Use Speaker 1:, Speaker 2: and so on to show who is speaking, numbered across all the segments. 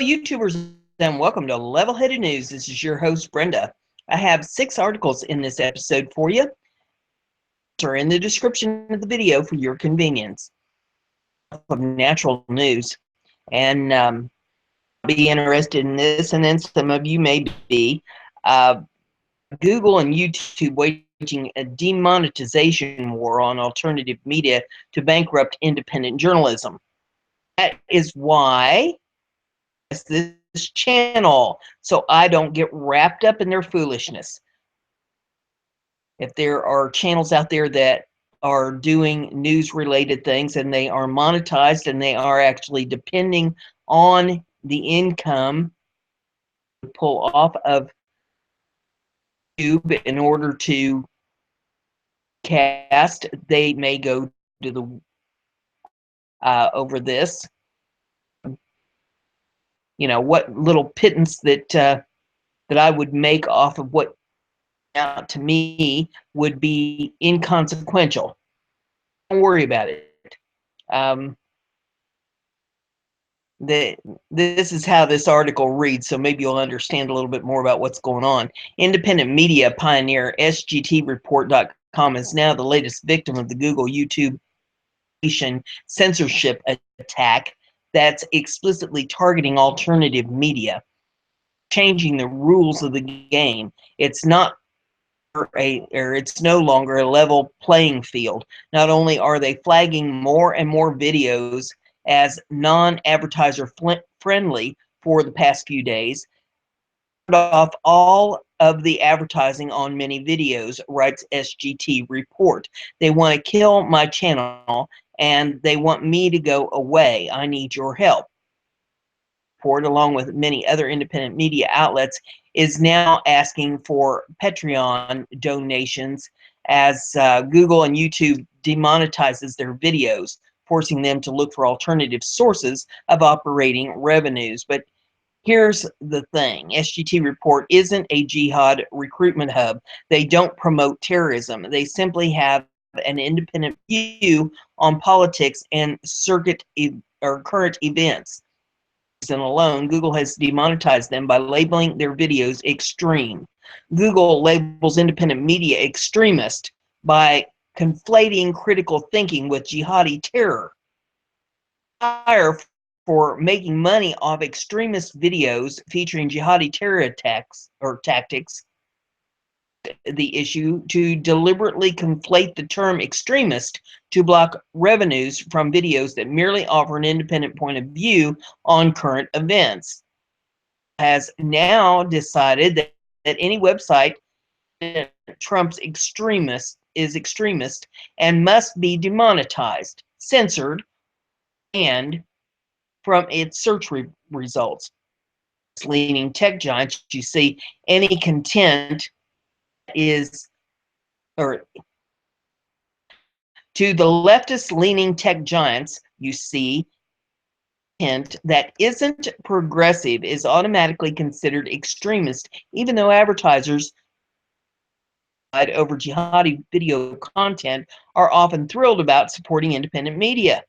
Speaker 1: YouTubers, and welcome to Level-Headed News. This is your host, Brenda. I have 6 articles in this episode for you. Are in the description of the video for your convenience. Of natural news, and be interested in this, and then some of you may be. Google and YouTube waging a demonetization war on alternative media to bankrupt independent journalism. That is why this channel, so I don't get wrapped up in their foolishness. If there are channels out there that are doing news related things and they are monetized and they are actually depending on the income to pull off of YouTube in order to cast, they may go to the over this. You know, what little pittance that I would make off of what to me would be inconsequential. Don't worry about it. This is how this article reads, so maybe you'll understand a little bit more about what's going on. Independent media pioneer SGTreport.com is now the latest victim of the Google YouTube censorship attack that's explicitly targeting alternative media, changing the rules of the game. It's not it's no longer a level playing field. Not only are they flagging more and more videos as non-advertiser friendly for the past few days, off all of the advertising on many videos, writes SGT Report. They want to kill my channel and they want me to go away. I need your help. Report, along with many other independent media outlets, is now asking for Patreon donations as Google and YouTube demonetizes their videos, forcing them to look for alternative sources of operating revenues. But here's the thing. SGT Report isn't a jihad recruitment hub. They don't promote terrorism. They simply have an independent view on politics and current events. And alone, Google has demonetized them by labeling their videos extreme. Google labels independent media extremist by conflating critical thinking with jihadi terror. For making money off extremist videos featuring jihadi terror attacks or tactics, the issue to deliberately conflate the term extremist to block revenues from videos that merely offer an independent point of view on current events. Has now decided that any website Trump's is extremist and must be demonetized, censored, and from its search results. Leaning tech giants, you see, any content is, or to the leftist leaning tech giants, you see, content that isn't progressive is automatically considered extremist, even though advertisers over jihadi video content are often thrilled about supporting independent media.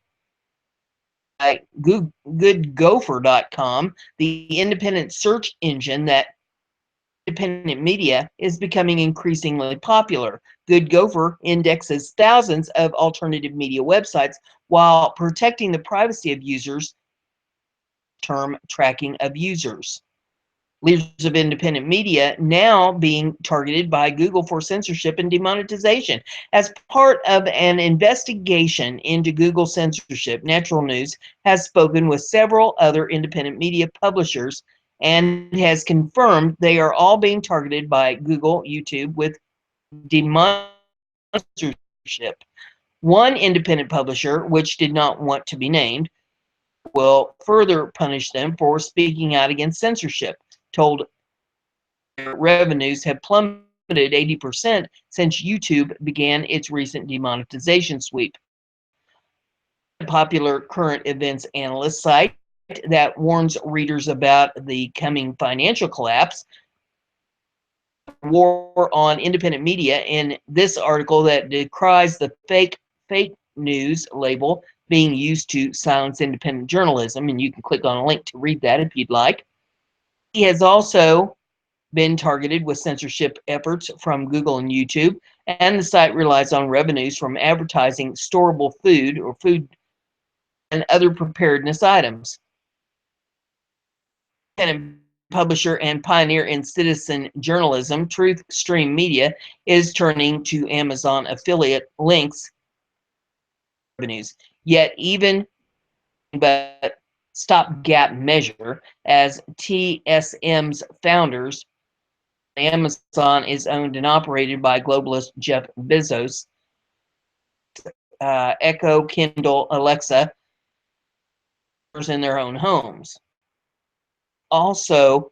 Speaker 1: Like goodgopher.com, the independent search engine that independent media is becoming increasingly popular. Good Gopher indexes thousands of alternative media websites while protecting the privacy of users, term tracking of users. Leaders of independent media now being targeted by Google for censorship and demonetization. As part of an investigation into Google censorship, Natural News has spoken with several other independent media publishers and has confirmed they are all being targeted by Google, YouTube with demonetization. One independent publisher, which did not want to be named, will further punish them for speaking out against censorship, told their revenues have plummeted 80% since YouTube began its recent demonetization sweep. A popular current events analyst site that warns readers about the coming financial collapse, war on independent media, in this article that decries the fake news label being used to silence independent journalism, and you can click on a link to read that if you'd like. He has also been targeted with censorship efforts from Google and YouTube, and the site relies on revenues from advertising storable food or food and other preparedness items. And publisher and pioneer in citizen journalism, Truth Stream Media is turning to Amazon affiliate links revenues. Yet even but stopgap measure as TSM's founders, Amazon is owned and operated by globalist Jeff Bezos. Echo, Kindle, Alexa in their own homes. Also,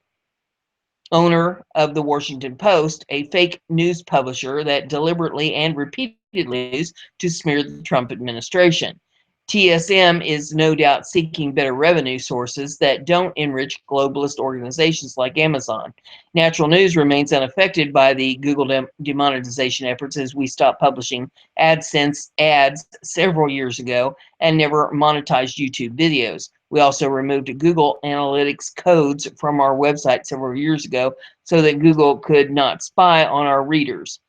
Speaker 1: owner of the Washington Post, a fake news publisher that deliberately and repeatedly used to smear the Trump administration. TSM is no doubt seeking better revenue sources that don't enrich globalist organizations like Amazon. Natural News remains unaffected by the Google demonetization efforts as we stopped publishing AdSense ads several years ago and never monetized YouTube videos. We also removed Google Analytics codes from our website several years ago so that Google could not spy on our readers.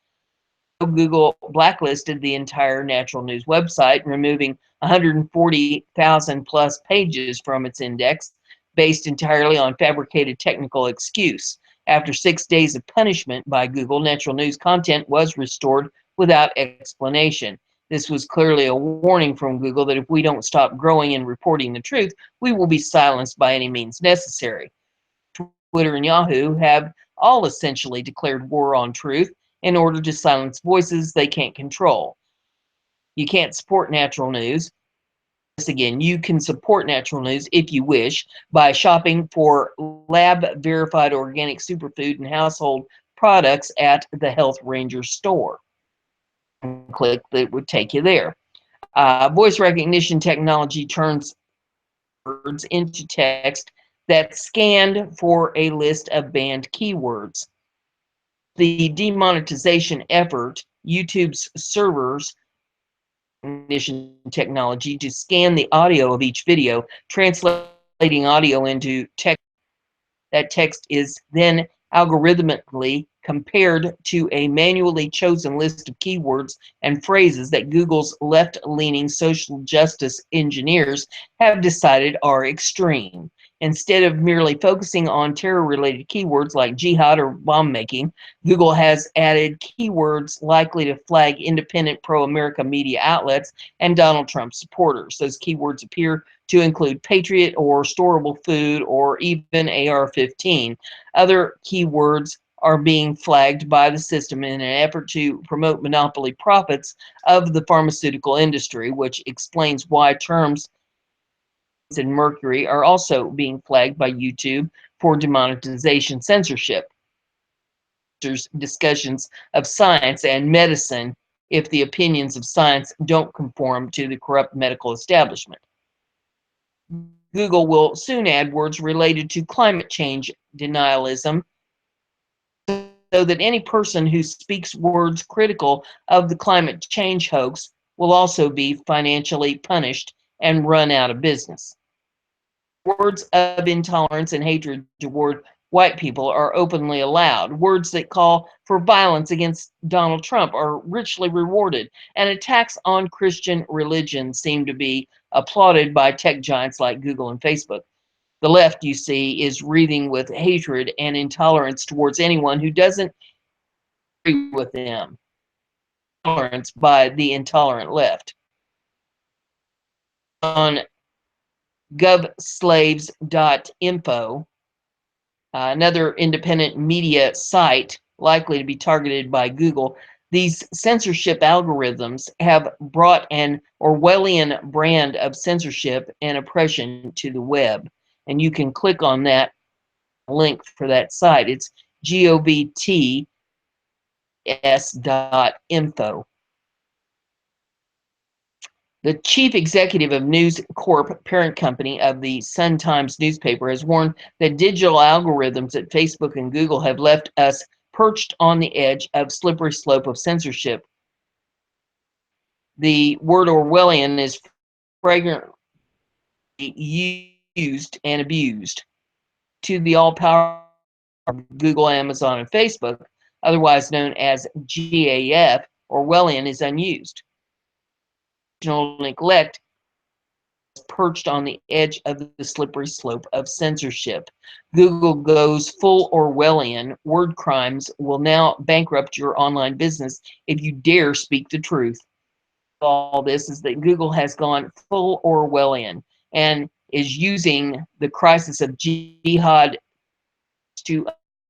Speaker 1: Google blacklisted the entire Natural News website, removing 140,000 plus pages from its index, based entirely on fabricated technical excuse. After 6 days of punishment by Google, Natural News content was restored without explanation. This was clearly a warning from Google that if we don't stop growing and reporting the truth, we will be silenced by any means necessary. Twitter and Yahoo have all essentially declared war on truth in order to silence voices they can't control. You can't support Natural News. Again, you can support Natural News if you wish by shopping for lab-verified organic superfood and household products at the Health Ranger store. Click that would take you there. Voice recognition technology turns words into text that's scanned for a list of banned keywords. The demonetization effort, YouTube's servers recognition technology to scan the audio of each video, translating audio into text. That text is then algorithmically compared to a manually chosen list of keywords and phrases that Google's left-leaning social justice engineers have decided are extreme. Instead of merely focusing on terror-related keywords like jihad or bomb making, Google has added keywords likely to flag independent pro-America media outlets and Donald Trump supporters. Those keywords appear to include patriot or storable food or even AR-15. Other keywords are being flagged by the system in an effort to promote monopoly profits of the pharmaceutical industry, which explains why terms and mercury are also being flagged by YouTube for demonetization censorship. There's discussions of science and medicine if the opinions of science don't conform to the corrupt medical establishment. Google will soon add words related to climate change denialism so that any person who speaks words critical of the climate change hoax will also be financially punished and run out of business. Words of intolerance and hatred toward white people are openly allowed. Words that call for violence against Donald Trump are richly rewarded, and attacks on Christian religion seem to be applauded by tech giants like Google and Facebook. The left, you see, is wreathing with hatred and intolerance towards anyone who doesn't agree with them. Tolerance by the intolerant left. On govslaves.info, another independent media site likely to be targeted by Google, these censorship algorithms have brought an Orwellian brand of censorship and oppression to the web. And you can click on that link for that site. It's govts.info. The chief executive of News Corp, parent company of the Sun-Times newspaper, has warned that digital algorithms at Facebook and Google have left us perched on the edge of slippery slope of censorship. The word Orwellian is fragrantly used and abused to the all-powerful Google, Amazon, and Facebook, otherwise known as GAF, Orwellian, is unused. Neglect is perched on the edge of the slippery slope of censorship. Google goes full Orwellian. Word crimes will now bankrupt your online business if you dare speak the truth. All this is that Google has gone full Orwellian and is using the crisis of jihad to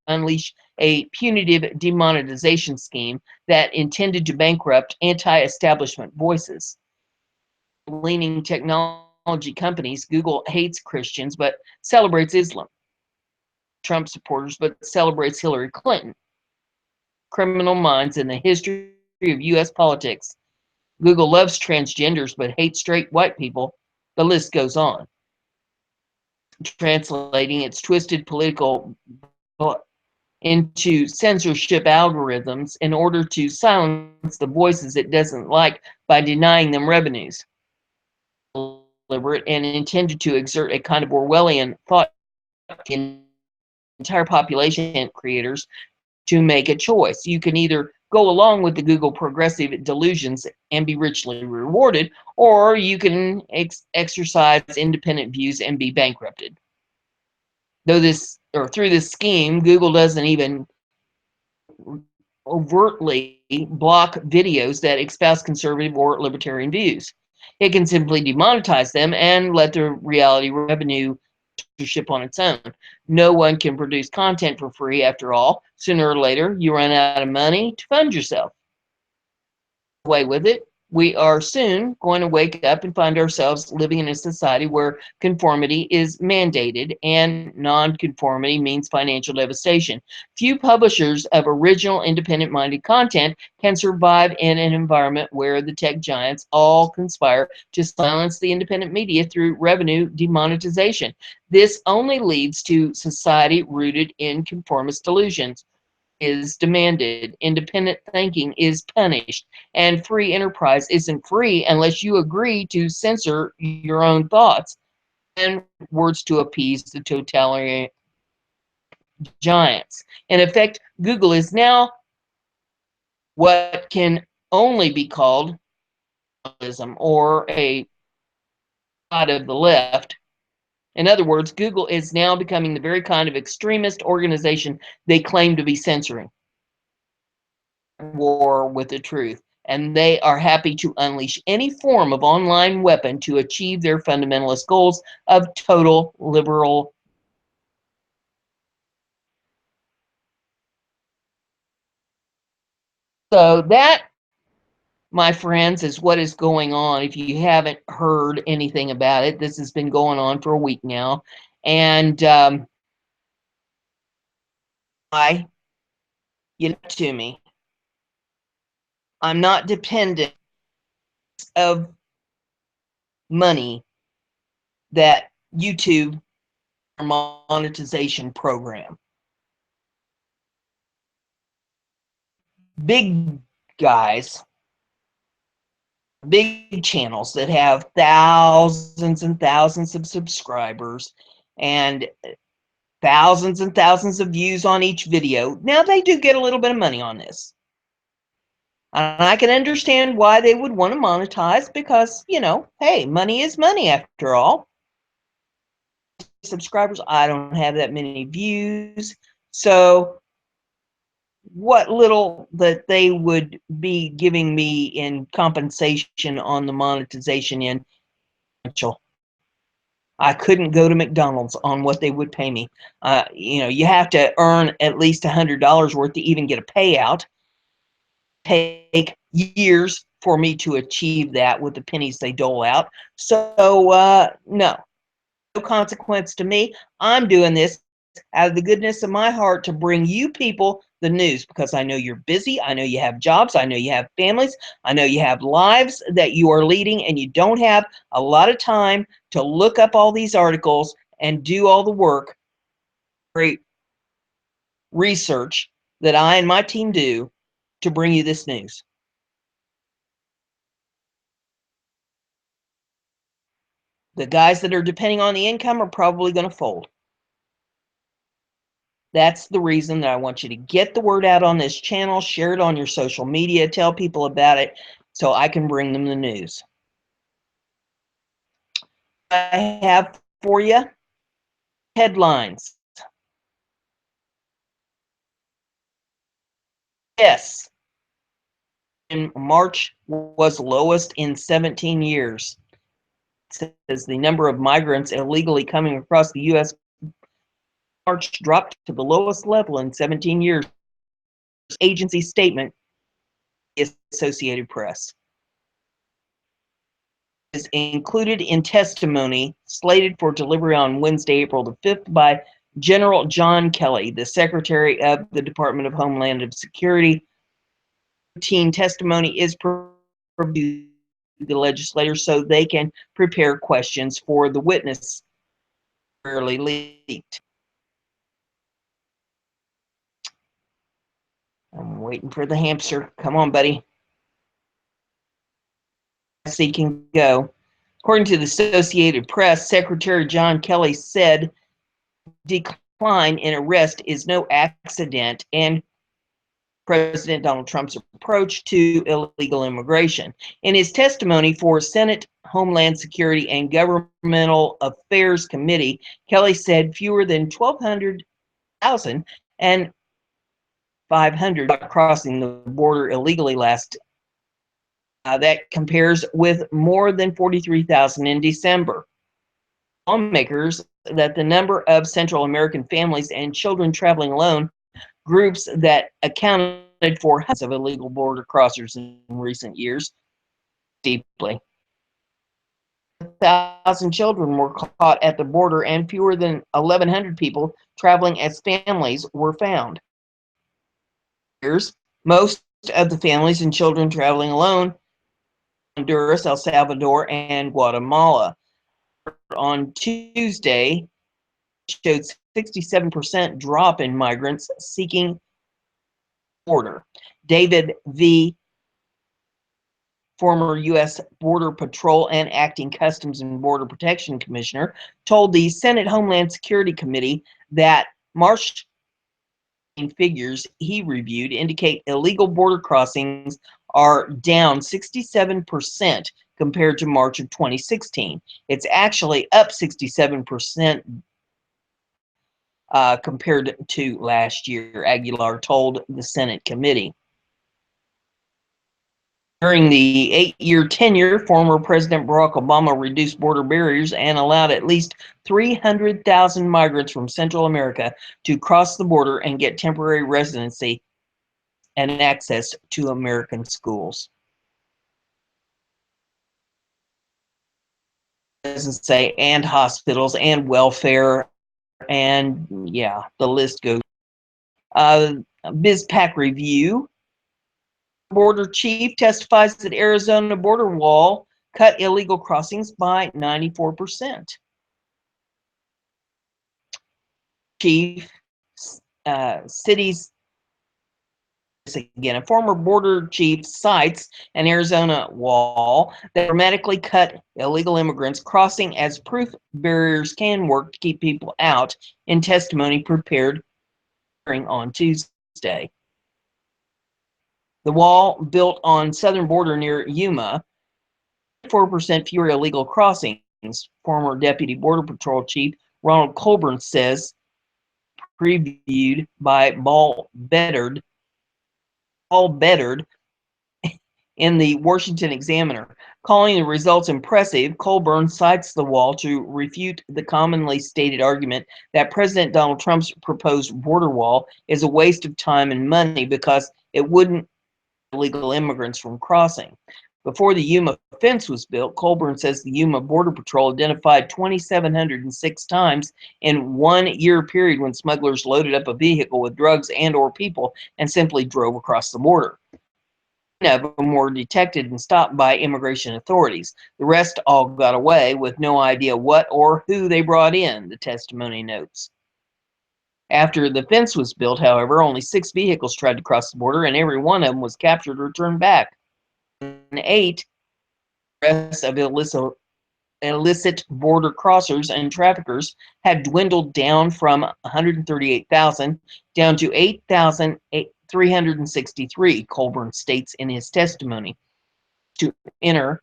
Speaker 1: unleash a punitive demonetization scheme that intended to bankrupt anti-establishment voices. Leaning technology companies, Google hates Christians but celebrates Islam. Trump supporters but celebrates Hillary Clinton. Criminal minds in the history of U.S. politics. Google loves transgenders but hates straight white people. The list goes on. Translating its twisted political into censorship algorithms in order to silence the voices it doesn't like by denying them revenues. Deliberate and intended to exert a kind of Orwellian thought in entire population creators to make a choice. You can either go along with the Google progressive delusions and be richly rewarded, or you can exercise independent views and be bankrupted. Through this scheme, Google doesn't even overtly block videos that espouse conservative or libertarian views. It can simply demonetize them and let the reality revenue censorship on its own. No one can produce content for free after all. Sooner or later, you run out of money to fund yourself. Away with it. We are soon going to wake up and find ourselves living in a society where conformity is mandated and non-conformity means financial devastation. Few publishers of original independent-minded content can survive in an environment where the tech giants all conspire to silence the independent media through revenue demonetization. This only leads to society rooted in conformist delusions. Is demanded, independent thinking is punished, and free enterprise isn't free unless you agree to censor your own thoughts and words to appease the totalitarian giants. In effect, Google is now what can only be called or a side of the left. In other words, Google is now becoming the very kind of extremist organization they claim to be censoring. War with the truth, and they are happy to unleash any form of online weapon to achieve their fundamentalist goals of total liberal. So that, my friends, is what is going on. If you haven't heard anything about it, this has been going on for a week now, and to me, I'm not dependent of money that YouTube monetization program. Big guys, big channels that have thousands and thousands of subscribers and thousands of views on each video. Now they do get a little bit of money on this. And I can understand why they would want to monetize because, hey, money is money after all. Subscribers, I don't have that many views. So what little that they would be giving me in compensation on the monetization end, I couldn't go to McDonald's on what they would pay me. You have to earn at least $100 worth to even get a payout. Take years for me to achieve that with the pennies they dole out. So no consequence to me. I'm doing this out of the goodness of my heart to bring you people the news because I know you're busy. I know you have jobs. I know you have families. I know you have lives that you are leading and you don't have a lot of time to look up all these articles and do all the work, great research that I and my team do to bring you this news. The guys that are depending on the income are probably going to fold. That's the reason that I want you to get the word out on this channel, share it on your social media, tell people about it so I can bring them the news. I have for you headlines. Yes, in March was lowest in 17 years. It says the number of migrants illegally coming across the U.S. March dropped to the lowest level in 17 years. Agency statement, the Associated Press. Is included in testimony slated for delivery on Wednesday, April the 5th by General John Kelly, the Secretary of the Department of Homeland Security. Routine testimony is provided to the legislators so they can prepare questions for the witness. Rarely leaked. I'm waiting for the hamster. Come on, buddy. He can go. According to the Associated Press, Secretary John Kelly said decline in arrest is no accident and President Donald Trump's approach to illegal immigration. In his testimony for Senate Homeland Security and Governmental Affairs Committee, Kelly said fewer than 1,200,000 and 500 crossing the border illegally last. That compares with more than 43,000 in December. Lawmakers that the number of Central American families and children traveling alone, groups that accounted for hundreds of illegal border crossers in recent years, deeply. 1,000 children were caught at the border and fewer than 1,100 people traveling as families were found. Most of the families and children traveling alone, Honduras, El Salvador, and Guatemala. On Tuesday, showed 67% drop in migrants seeking border. David V., former U.S. Border Patrol and acting Customs and Border Protection Commissioner, told the Senate Homeland Security Committee that March figures he reviewed indicate illegal border crossings are down 67% compared to March of 2016. It's actually up 67% compared to last year, Aguilar told the Senate committee. During the 8-year tenure, former President Barack Obama reduced border barriers and allowed at least 300,000 migrants from Central America to cross the border and get temporary residency and access to American schools. Doesn't say, and hospitals and welfare, and yeah, the list goes. BizPac Review. Border chief testifies that Arizona border wall cut illegal crossings by 94%. Chief cities, again, a former border chief cites an Arizona wall that dramatically cut illegal immigrants crossing as proof barriers can work to keep people out in testimony prepared on Tuesday. The wall built on southern border near Yuma, 4% fewer illegal crossings, former Deputy Border Patrol Chief Ronald Colburn says, previewed by Paul Bedard in the Washington Examiner. Calling the results impressive, Colburn cites the wall to refute the commonly stated argument that President Donald Trump's proposed border wall is a waste of time and money because it wouldn't illegal immigrants from crossing. Before the Yuma fence was built, Colburn says the Yuma Border Patrol identified 2,706 times in 1 year period when smugglers loaded up a vehicle with drugs and or people and simply drove across the border. 9 of them were detected and stopped by immigration authorities. The rest all got away with no idea what or who they brought in, the testimony notes. After the fence was built, however, only 6 vehicles tried to cross the border, and every one of them was captured or turned back. And 8 arrests of illicit border crossers and traffickers have dwindled down from 138,000 down to 8,363, Colburn states in his testimony. To enter,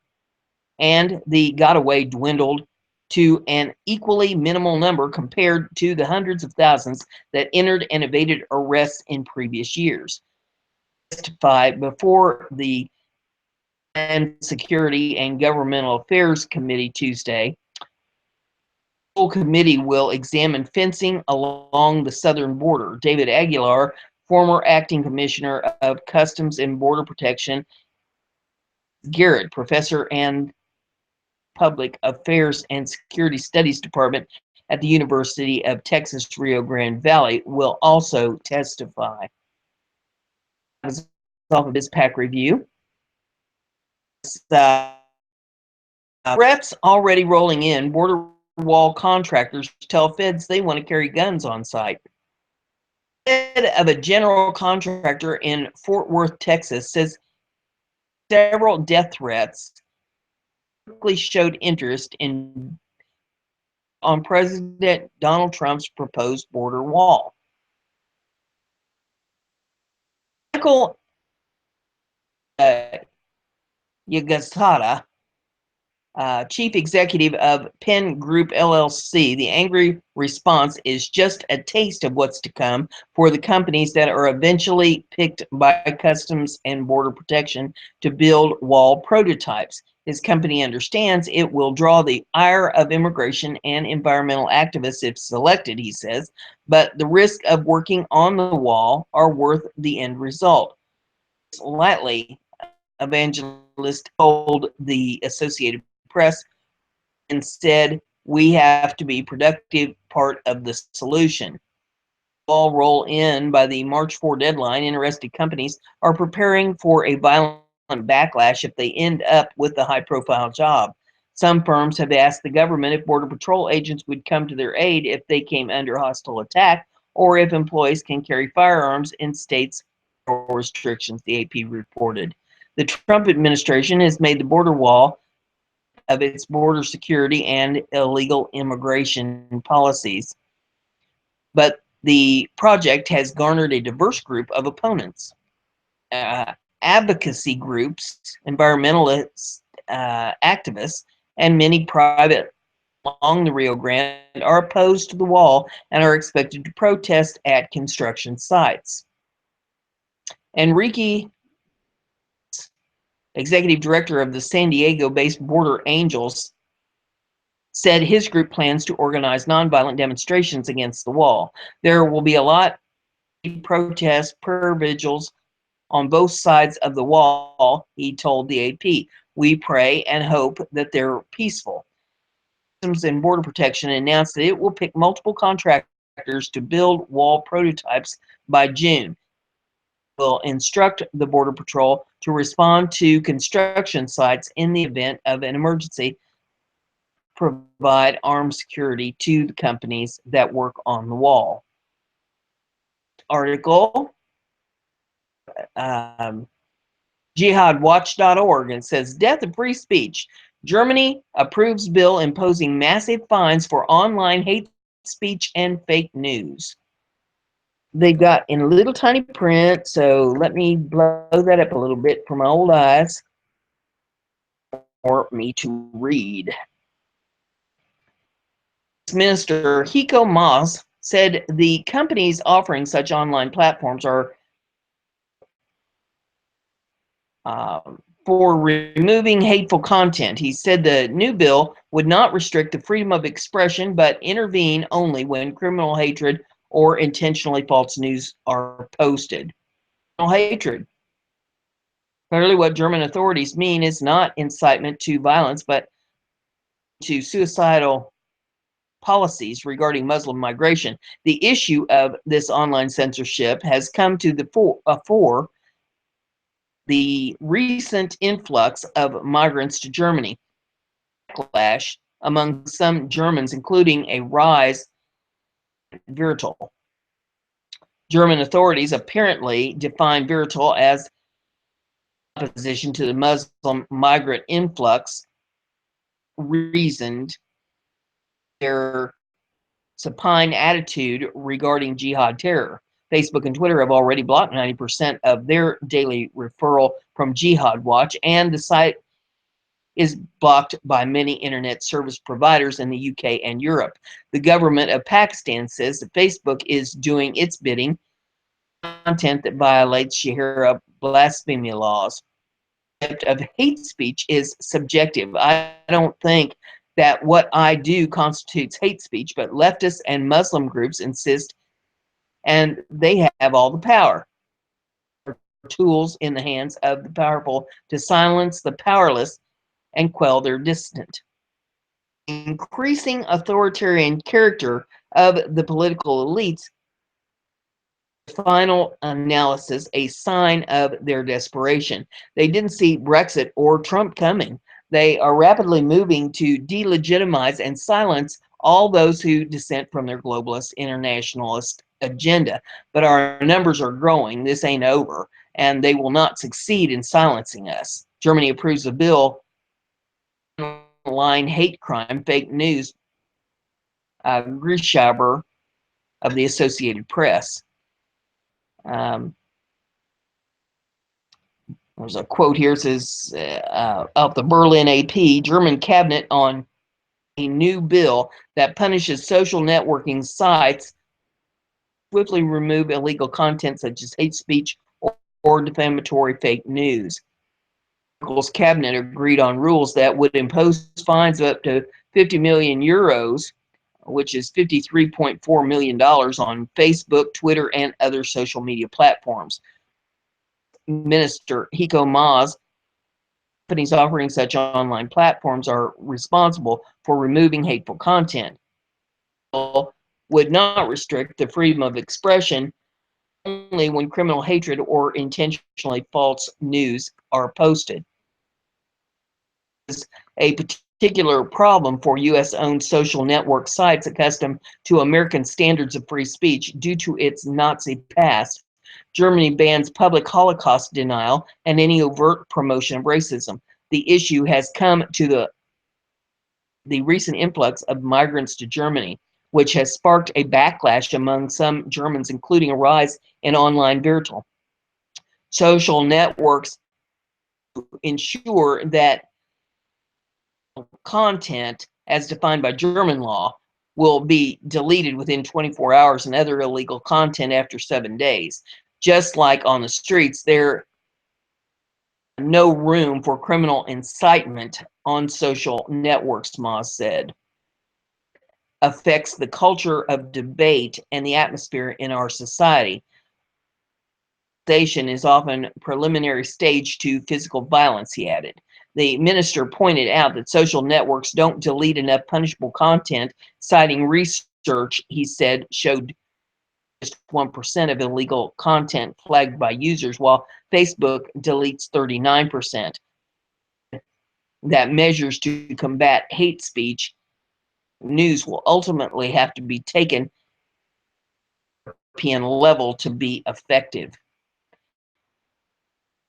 Speaker 1: and the got away dwindled to an equally minimal number compared to the hundreds of thousands that entered and evaded arrests in previous years. Testified before the Land Security and Governmental Affairs Committee Tuesday. The full committee will examine fencing along the southern border. David Aguilar, former acting commissioner of Customs and Border Protection, Garrett, professor and Public Affairs and Security Studies Department at the University of Texas Rio Grande Valley, will also testify. Off of this PAC review. Threats already rolling in. Border wall contractors tell feds they want to carry guns on site. Head of a general contractor in Fort Worth, Texas, says several death threats quickly showed interest on President Donald Trump's proposed border wall. Michael Yagasada, chief executive of Penn Group LLC, the angry response is just a taste of what's to come for the companies that are eventually picked by Customs and Border Protection to build wall prototypes. His company understands it will draw the ire of immigration and environmental activists if selected, he says, but the risk of working on the wall are worth the end result. Slightly, evangelist told the Associated Press, instead, we have to be productive part of the solution. All roll in by the March 4 deadline. Interested companies are preparing for a violent backlash if they end up with a high-profile job. Some firms have asked the government if Border Patrol agents would come to their aid if they came under hostile attack, or if employees can carry firearms in states or restrictions, the AP reported. The Trump administration has made the border wall of its border security and illegal immigration policies, but the project has garnered a diverse group of opponents. Advocacy groups, environmentalists, activists, and many private along the Rio Grande are opposed to the wall and are expected to protest at construction sites. Enrique, executive director of the San Diego-based Border Angels, said his group plans to organize nonviolent demonstrations against the wall. There will be a lot of protests, prayer vigils on both sides of the wall, he told the AP. We pray and hope that they're peaceful. Customs and Border Protection announced that it will pick multiple contractors to build wall prototypes by June. It will instruct the Border Patrol to respond to construction sites in the event of an emergency, provide armed security to the companies that work on the wall. Article, jihadwatch.org, and says death of free speech. Germany approves bill imposing massive fines for online hate speech and fake news. They've got in little tiny print, so let me blow that up a little bit for my old eyes for me to read. Minister Heiko Maas said the companies offering such online platforms are for removing hateful content. He said the new bill would not restrict the freedom of expression, but intervene only when criminal hatred or intentionally false news are posted. Criminal hatred. Clearly, what German authorities mean is not incitement to violence, but to suicidal policies regarding Muslim migration. The issue of this online censorship has come to the fore the recent influx of migrants to Germany. Backlash among some Germans, including a rise in Viertel. German authorities apparently define Viertel as opposition to the Muslim migrant influx, reasoned their supine attitude regarding jihad terror. Facebook and Twitter have already blocked 90% of their daily referral from Jihad Watch, and the site is blocked by many internet service providers in the UK and Europe. The government of Pakistan says that Facebook is doing its bidding on content that violates Sharia blasphemy laws. The concept of hate speech is subjective. I don't think that what I do constitutes hate speech, but leftists and Muslim groups insist, and they have all the power. Tools in the hands of the powerful to silence the powerless and quell their dissent. Increasing authoritarian character of the political elites, final analysis, a sign of their desperation. They didn't see Brexit or Trump coming. They are rapidly moving to delegitimize and silence all those who dissent from their globalist internationalist agenda. But our numbers are growing. This ain't over, and they will not succeed in silencing us. Germany approves a bill online hate crime, fake news, Grishaber of the Associated Press. There's a quote here. It says, of the Berlin AP, German cabinet on a new bill that punishes social networking sites, swiftly remove illegal content such as hate speech or defamatory fake news. Merkel's cabinet agreed on rules that would impose fines of up to 50 million euros, which is $53.4 million, on Facebook, Twitter, and other social media platforms. Minister Heiko Maas, companies offering such online platforms are responsible for removing hateful content. Would not restrict the freedom of expression only when criminal hatred or intentionally false news are posted. Is a particular problem for U.S.-owned social network sites accustomed to American standards of free speech due to its Nazi past. Germany bans public Holocaust denial and any overt promotion of racism. The issue has come to the recent influx of migrants to Germany, which has sparked a backlash among some Germans, including a rise in online virtual social networks to ensure that content, as defined by German law, will be deleted within 24 hours and other illegal content after 7 days. Just like on the streets, there is no room for criminal incitement on social networks, Moss said. Affects the culture of debate and the atmosphere in our society. Station is often preliminary stage to physical violence, he added. The minister pointed out that social networks don't delete enough punishable content, citing research, he said, showed just 1% of illegal content flagged by users, while Facebook deletes 39%. That measures to combat hate speech news will ultimately have to be taken at the European level to be effective.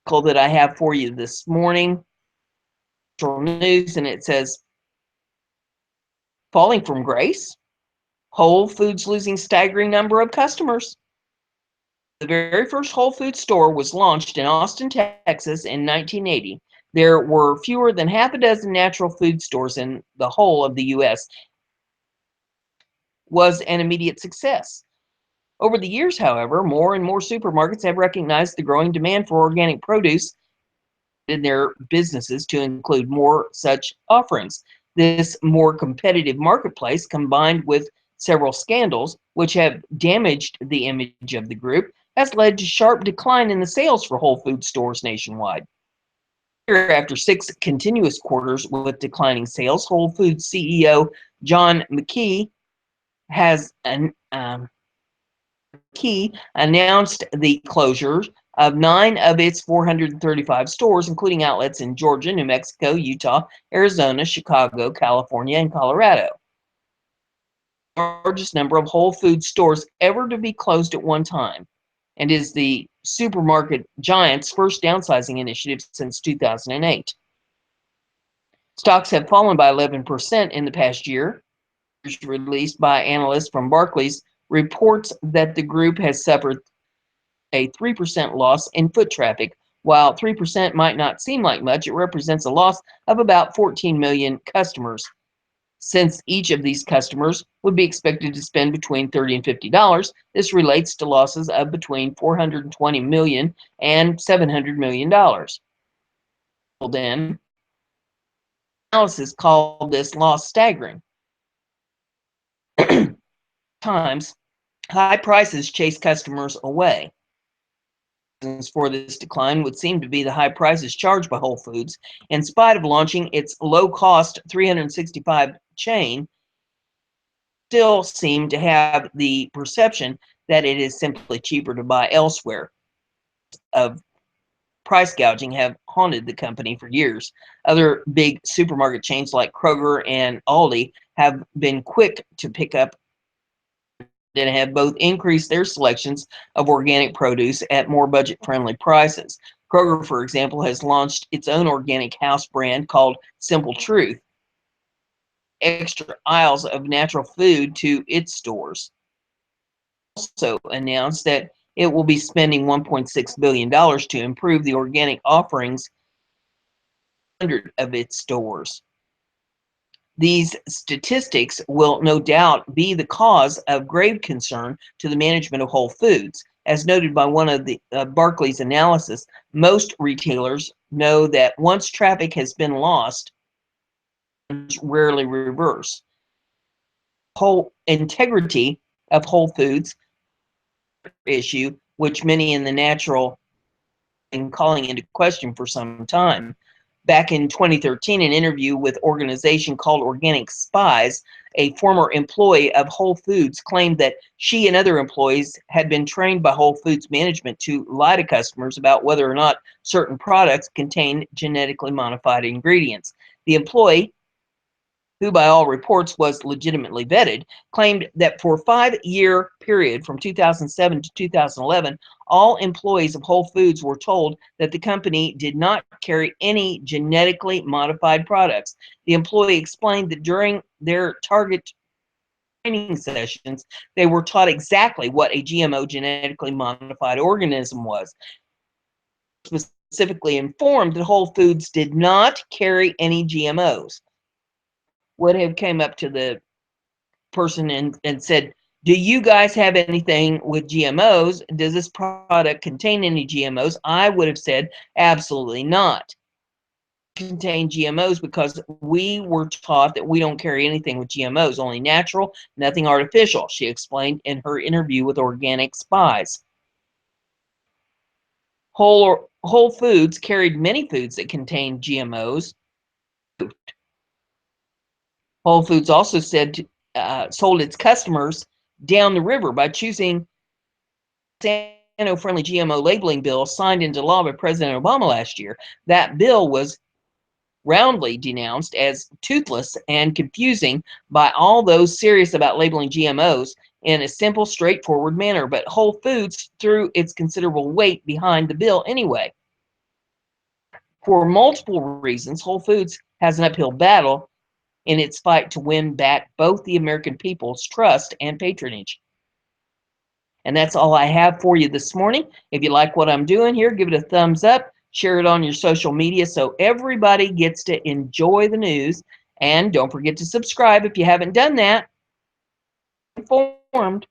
Speaker 1: The article that I have for you this morning, news, and it says, falling from grace, Whole Foods losing staggering number of customers. The very first Whole Foods store was launched in Austin, Texas in 1980. There were fewer than half a dozen natural food stores in the whole of the U.S. Was an immediate success. Over the years, however, more and more supermarkets have recognized the growing demand for organic produce in their businesses to include more such offerings. This more competitive marketplace, combined with several scandals which have damaged the image of the group, has led to sharp decline in the sales for Whole Foods stores nationwide. After 6 continuous quarters with declining sales, Whole Foods CEO John McKee has announced the closures of 9 of its 435 stores, including outlets in Georgia, New Mexico, Utah, Arizona, Chicago, California, and Colorado. The largest number of Whole Foods stores ever to be closed at one time, and is the supermarket giant's first downsizing initiative since 2008. Stocks have fallen by 11% in the past year. Released by analysts from Barclays reports that the group has suffered a 3% loss in foot traffic. While 3% might not seem like much, it represents a loss of about 14 million customers. Since each of these customers would be expected to spend between $30 and $50, this relates to losses of between $420 million and $700 million. Then, analysis called this loss staggering. Times, high prices chase customers away. Reasons for this decline would seem to be the high prices charged by Whole Foods. In spite of launching its low-cost 365 chain, still seem to have the perception that it is simply cheaper to buy elsewhere. Of price gouging have haunted the company for years. Other big supermarket chains like Kroger and Aldi have been quick to pick up and have both increased their selections of organic produce at more budget-friendly prices. Kroger, for example, has launched its own organic house brand called Simple Truth, extra aisles of natural food to its stores. Also announced that it will be spending $1.6 billion to improve the organic offerings in 100 of its stores. These statistics will no doubt be the cause of grave concern to the management of Whole Foods. As noted by one of the Barclays analysis, most retailers know that once traffic has been lost, rarely reverse. Whole integrity of Whole Foods issue, which many in the natural been calling into question for some time. Back in 2013, an interview with an organization called Organic Spies, a former employee of Whole Foods claimed that she and other employees had been trained by Whole Foods management to lie to customers about whether or not certain products contain genetically modified ingredients. The employee, who by all reports was legitimately vetted, claimed that for a 5-year period from 2007 to 2011, all employees of Whole Foods were told that the company did not carry any genetically modified products. The employee explained that during their target training sessions, they were taught exactly what a GMO, genetically modified organism was. Specifically informed that Whole Foods did not carry any GMOs. Would have came up to the person and said, do you guys have anything with GMOs? Does this product contain any GMOs? I would have said, absolutely not. Contain GMOs because we were taught that we don't carry anything with GMOs, only natural, nothing artificial, she explained in her interview with Organic Spies. Whole Foods carried many foods that contained GMOs. Whole Foods also said sold its customers down the river by choosing Monsanto-friendly GMO labeling bill signed into law by President Obama last year. That bill was roundly denounced as toothless and confusing by all those serious about labeling GMOs in a simple, straightforward manner. But Whole Foods threw its considerable weight behind the bill anyway. For multiple reasons, Whole Foods has an uphill battle in its fight to win back both the American people's trust and patronage. And that's all I have for you this morning. If you like what I'm doing here, give it a thumbs up, share it on your social media so everybody gets to enjoy the news. And don't forget to subscribe if you haven't done that. Informed.